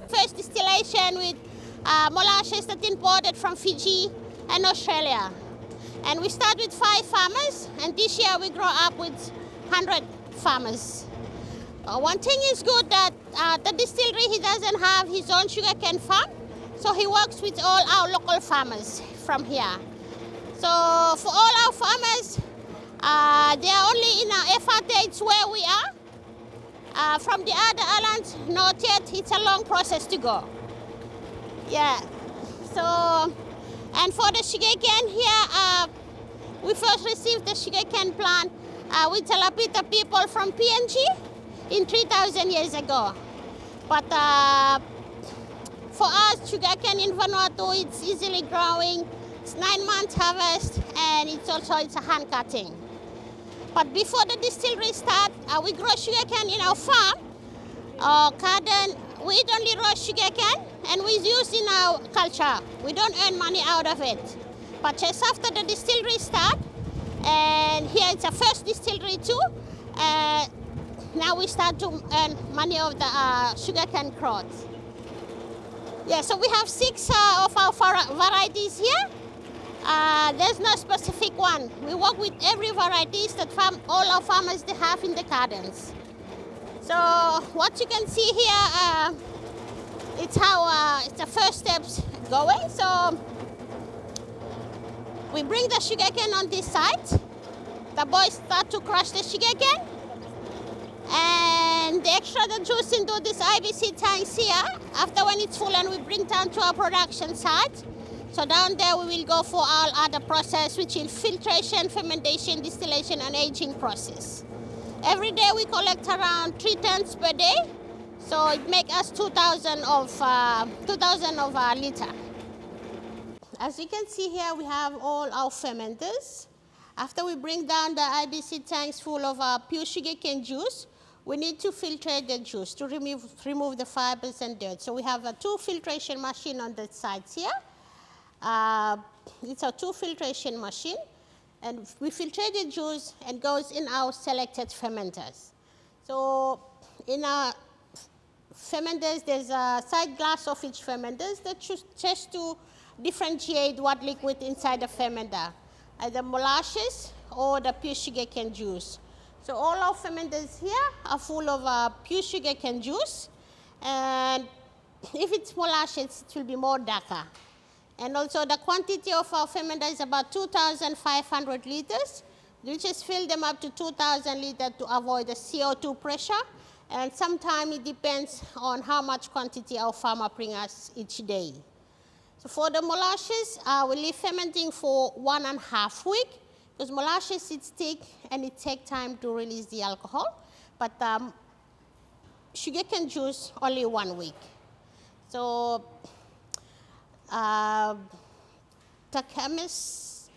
First distillation with molasses that imported from Fiji and Australia. And we start with 5 farmers, and this year we grow up with 100 farmers. One thing is good that the distillery, he doesn't have his own sugarcane farm, so he works with all our local farmers from here. So for all our farmers, they are only in FRTH where we are. From the other islands, not yet. It's a long process to go. Yeah. So, and for the sugarcane here, we first received the sugarcane plant with the Lapita people from PNG in 3,000 years ago. But for us, sugarcane in Vanuatu, it's easily growing. It's 9 months harvest, and it's a hand cutting. But before the distillery start, we grow sugarcane in our farm. Garden, we eat only raw sugarcane, and we use in our culture. We don't earn money out of it. But just after the distillery start, and here it's a first distillery too, now we start to earn money of the sugarcane crops. Yeah, so we have 6 of our varieties here. There's no specific one. We work with every varieties that all our farmers they have in the gardens. So what you can see here, it's how it's the first steps going. So we bring the sugarcane on this side. The boys start to crush the sugarcane, and they extract the juice into this IBC tanks here. After when it's full, and we bring down to our production site. So down there we will go for all other process, which is filtration, fermentation, distillation, and aging process. Every day we collect around 3 tons per day, so it makes us 2,000 of liter. As you can see here, we have all our fermenters. After we bring down the IBC tanks full of pure sugarcane juice, we need to filtrate the juice to remove the fibers and dirt. So we have 2 filtration machine on the sides here. It's a 2 filtration machine, and we filtrate the juice and goes in our selected fermenters. So in our fermenters, there's a side glass of each fermenters that just to differentiate what liquid inside the fermenter, either molasses or the pure sugarcane juice. So all our fermenters here are full of pure sugarcane juice, and if it's molasses, it will be more darker. And also the quantity of our fermenter is about 2,500 liters. We just fill them up to 2,000 liters to avoid the CO2 pressure. And sometimes it depends on how much quantity our farmer brings us each day. So for the molasses, we leave fermenting for 1.5 weeks, because molasses is thick and it takes time to release the alcohol. But sugarcane juice, only 1 week. So the chemists,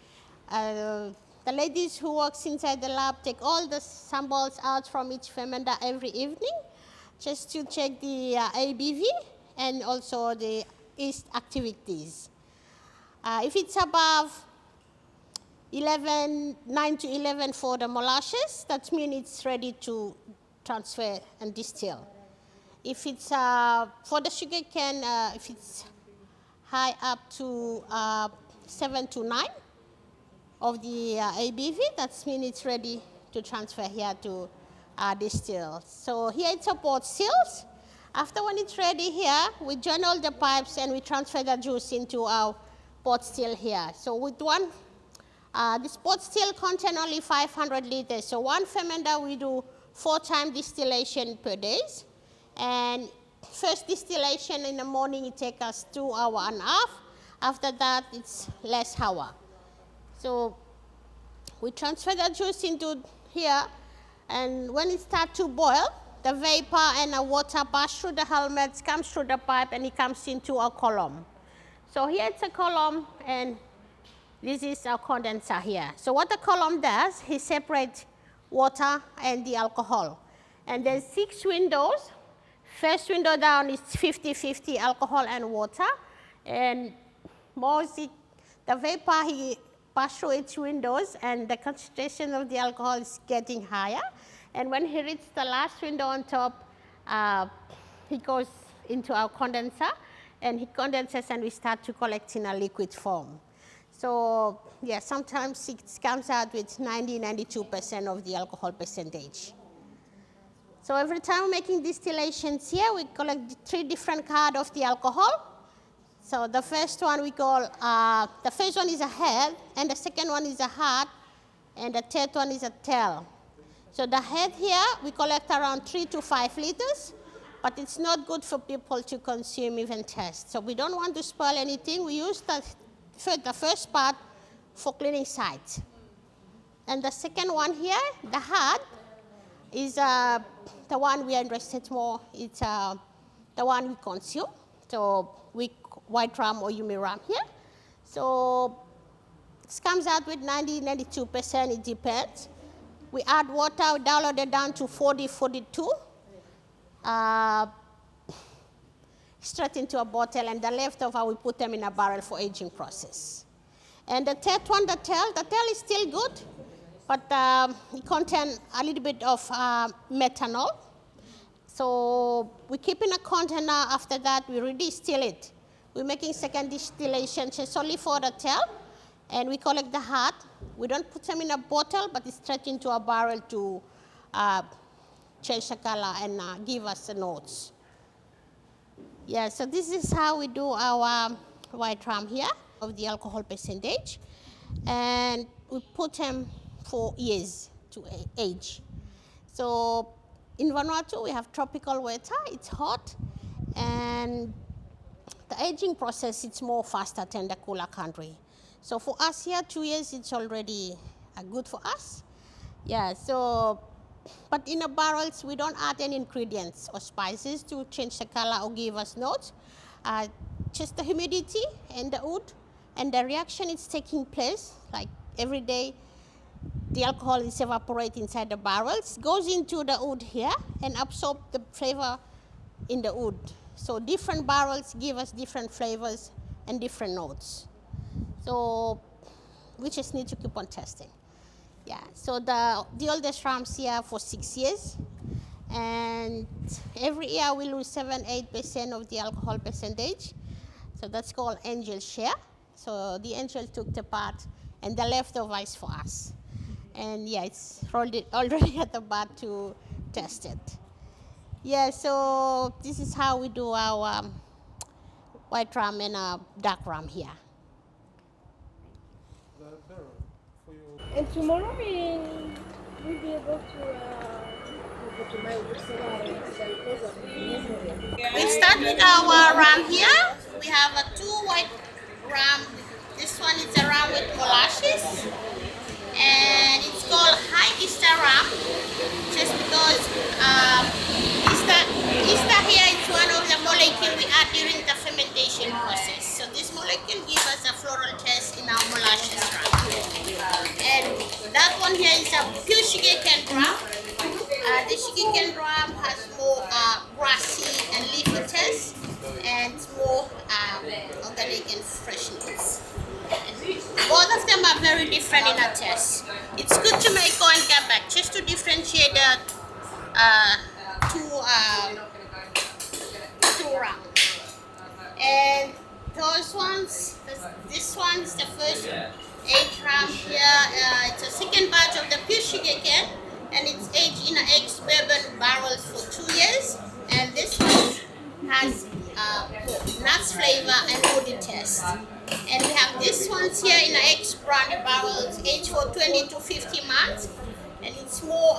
the ladies who work inside the lab take all the samples out from each fermenter every evening just to check the ABV and also the yeast activities. If it's above 9 to 11 for the molasses, that means it's ready to transfer and distill. If it's for the sugarcane, if it's high up to 7 to 9 of the ABV, that means it's ready to transfer here to distill. So here it's a pot stills. After when it's ready here, we join all the pipes and we transfer the juice into our pot still here. So with one, this pot still contains only 500 liters. So one fermenter we do 4 times distillation per day. And first distillation in the morning, it takes us 2 hours and a half. After that, it's less hour. So we transfer the juice into here, and when it starts to boil, the vapor and the water pass through the helmets, comes through the pipe, and it comes into a column. So here it's a column, and this is our condenser here. So what the column does, it separates water and the alcohol. And there's 6 windows. First window down is 50-50 alcohol and water, and the vapor he passes through its windows, and the concentration of the alcohol is getting higher. And when he reaches the last window on top, it goes into our condenser, and it condenses and we start to collect in a liquid form. So yeah, sometimes it comes out with 92% of the alcohol percentage. So every time we're making distillations here, we collect 3 different kinds of the alcohol. So the first one we call, the first one is a head, and the second one is a heart, and the third one is a tail. So the head here, we collect around 3 to 5 liters, but it's not good for people to consume, even test. So we don't want to spoil anything. We use the first part for cleaning sites. And the second one here, the heart, is the one we are interested more. It's the one we consume. So white rum or Yumi rum here. So it comes out with 92%, it depends. We add water, we dilute it down to 40, 42, straight into a bottle, and the leftover we put them in a barrel for aging process. And the third one, the tail is still good, but it contains a little bit of methanol. So we keep in a container. After that, we redistill it. We're making second distillation just only for the tail, and we collect the heart. We don't put them in a bottle, but it's straight into a barrel to change the color and give us the notes. Yeah, so this is how we do our white rum here of the alcohol percentage, and we put them for years to age. So in Vanuatu, we have tropical weather. It's hot, and the aging process is more faster than the cooler country. So for us here, 2 years, it's already good for us. Yeah, so, but in the barrels, we don't add any ingredients or spices to change the color or give us notes. Just the humidity and the wood, and the reaction is taking place, like every day, the alcohol is evaporating inside the barrels, goes into the wood here, and absorb the flavor in the wood. So different barrels give us different flavors and different notes. So we just need to keep on testing. Yeah, so the oldest rums here for 6 years, and every year we lose 7-8% of the alcohol percentage. So that's called angel share. So the angel took the part, and the leftover is for us. And yeah, it's already at the bar to test it. Yeah, so this is how we do our white rum and dark rum here. And tomorrow we'll be able to We start with our rum here. We have 2 white rum. This one is a rum with molasses, and it's called high Easter rum, just because Easter here is one of the molecules we add during the fermentation process. So this molecule gives us a floral taste in our molasses rum. And that one here is a pure sugarcane rum. The sugarcane rum has more grassy and leafy taste, and more organic and freshness. Both of them are very different in a taste. It's good to make go and get back just to differentiate the two rum. And those ones, this one is the first aged rum here. It's a second batch of the pure sugarcane, and it's aged in an ex-bourbon barrels for 2 years. And this one has nuts flavor and woody taste. And we have these ones here in an ex-brandy barrels, aged for 20 to 50 months. And it's more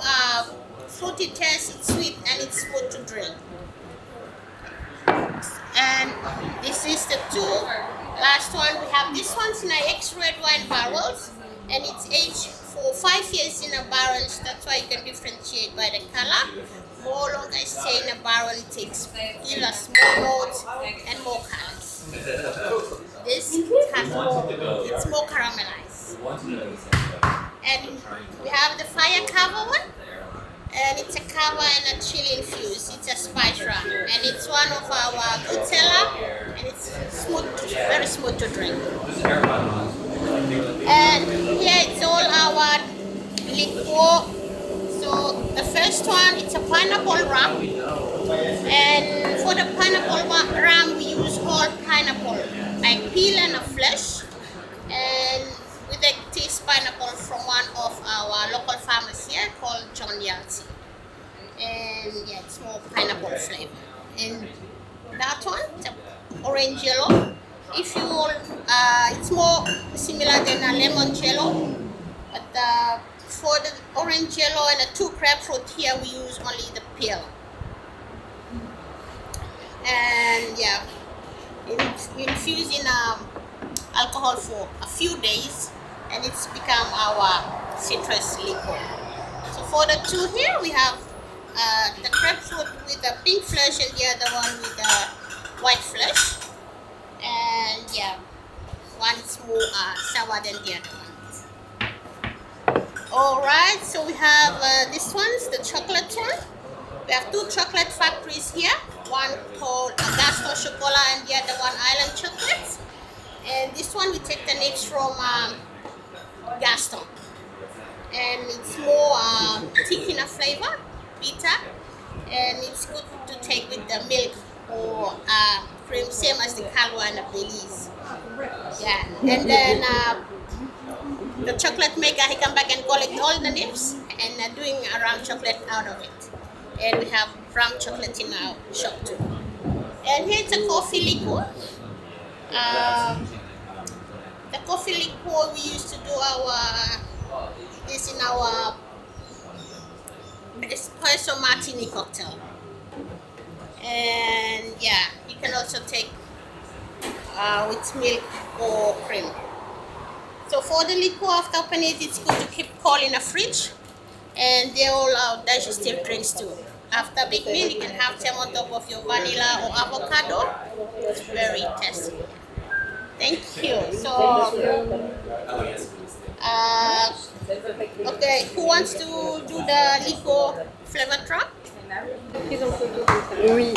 fruity taste, it's sweet, and it's smooth to drink. And this is the 2 last one. We have this one's in an ex-red wine barrels, and it's aged for 5 years in a barrels. That's why you can differentiate by the color. More longer stay in a barrel, it gives us more notes and more colors. This has more, it's more caramelized. And we have the fire cover one, and it's a cover and a chili infused. It's a spice rum, and it's one of our good seller, and it's smooth, very smooth to drink. And here it's all our liqueur. So the first one, it's a pineapple rum. And for the pineapple rum, we use whole pineapple, like peel and a flesh. And we take this pineapple from one of our local farmers here called John Yalty. And yeah, it's more pineapple flavor. And that one, the orange yellow, if you it's more similar than a lemon jello, but for the orange yellow and the 2 crab fruit here, we use only the peel. And yeah, we infuse in alcohol for a few days, and it's become our citrus liquor. So for the 2 here, we have the crab fruit with the pink flesh and the other one with the white flesh. And yeah, one is more sour than the other one. Alright, so we have this one's the chocolate one. We have 2 chocolate factories here, one called Gaston Chocolat and the other one Island Chocolates. And this one we take the names from Gaston. And it's more thick in a flavor, bitter, and it's good to take with the milk or cream, same as the Calwa and the Belize. Yeah, and then the chocolate maker, he come back and collect all the nips and doing a rum chocolate out of it. And we have rum chocolate in our shop too. And here's a coffee liqueur. The coffee liqueur, we used to do this in our espresso martini cocktail. And yeah, you can also take with milk or cream. So for the liqueur, after opening it, it's good to keep cold in the fridge. And they're all our digestive drinks too. After a big meal, you can have them on top of your vanilla or avocado. It's very tasty. Thank you. So, okay, who wants to do the liqueur flavor drop? Oui.